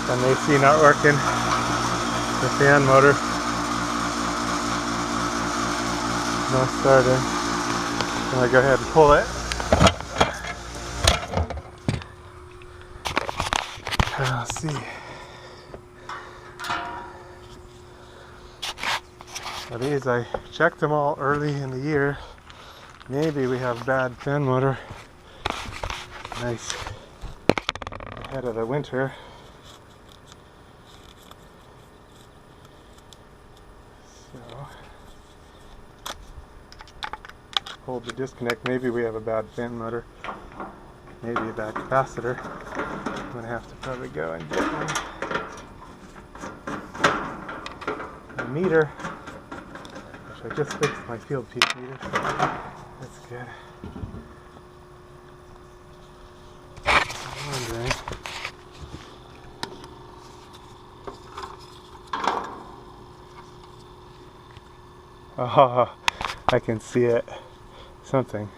And AC not working. The fan motor not starting. I'm gonna go ahead and pull it. Let's see. Now these, I checked them all early in the year. Maybe we have bad fan motor. Nice. Ahead of the winter. So, hold the disconnect. Maybe we have a bad fan motor. Maybe a bad capacitor. I'm gonna have to probably go and get one. A meter. Which I just fixed my field peak meter, so that's good. I'm wondering. Oh, I can see it. Something.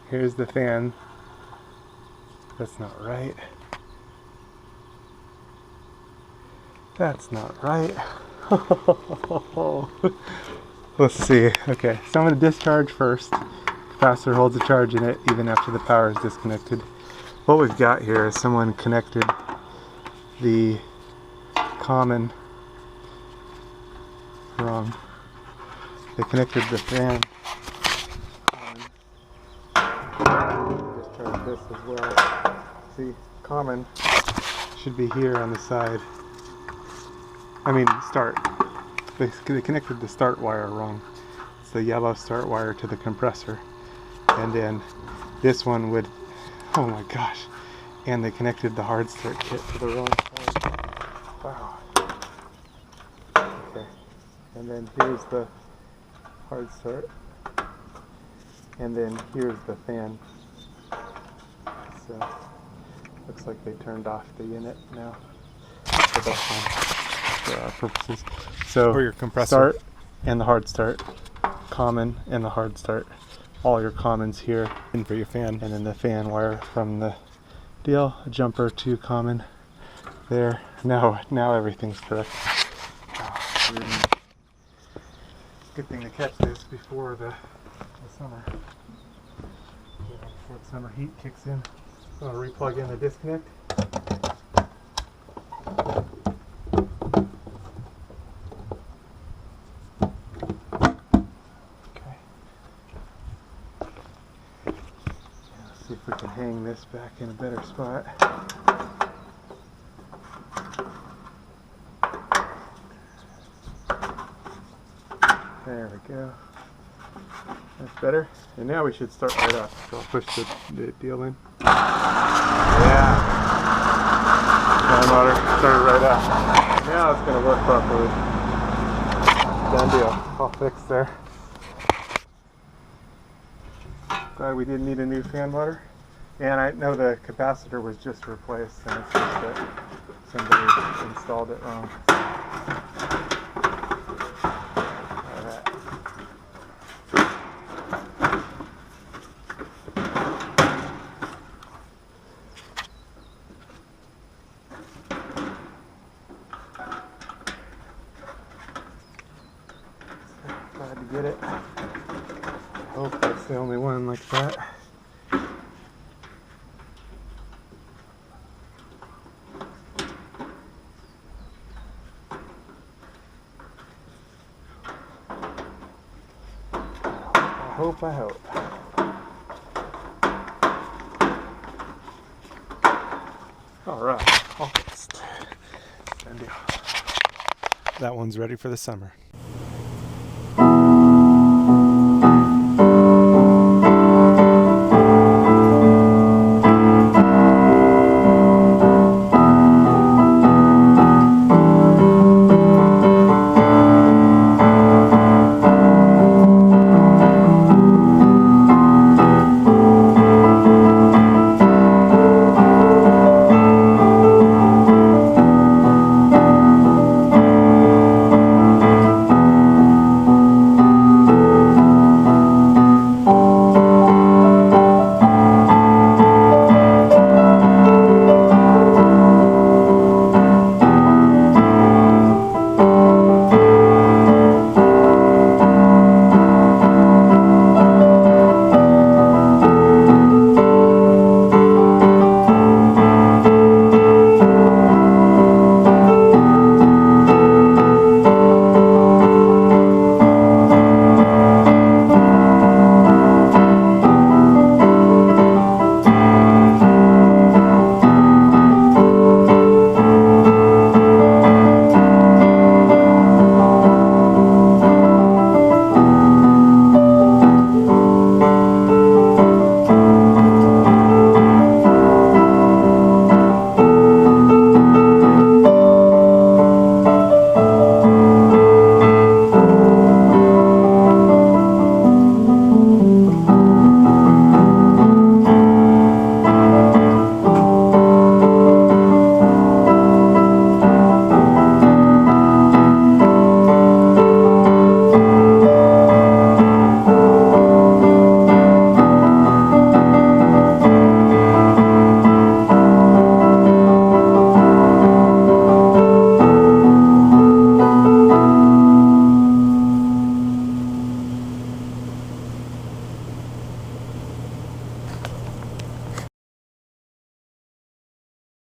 Here's the fan. That's not right. That's not right. Let's see. Okay, so I'm going to discharge first. Capacitor holds a charge in it even after the power is disconnected. What we've got here is someone connected the common wrong. They connected the fan. Discharge this as well. See, common should be here on the side. I mean, start. They connected the start wire wrong. It's the yellow start wire to the compressor. And then this one would, oh my gosh. And they connected the hard start kit to the wrong side. Wow. Okay. And then here's the hard start. And then here's the fan. So, looks like they turned off the unit now. For this one. For our purposes. So, for your compressor. Start and the hard start, common and the hard start. All your commons here. And for your fan. And then the fan wire from the deal, a jumper to common there. Now everything's correct. Oh, good thing to catch this before the summer. Before the summer heat kicks in. So I'll replug in the disconnect. See if we can hang this back in a better spot. There we go. That's better. And now we should start right off. So I'll push the deal in. Yeah. Fan motor started right off. Now it's going to work properly. Done deal. All fixed there. Glad we didn't need a new fan motor. And I know the capacitor was just replaced, and it's just that somebody installed it wrong. Alright. Glad to get it. I hope that's the only one like that. I hope. Alright, all fixed. Done deal. That one's ready for the summer.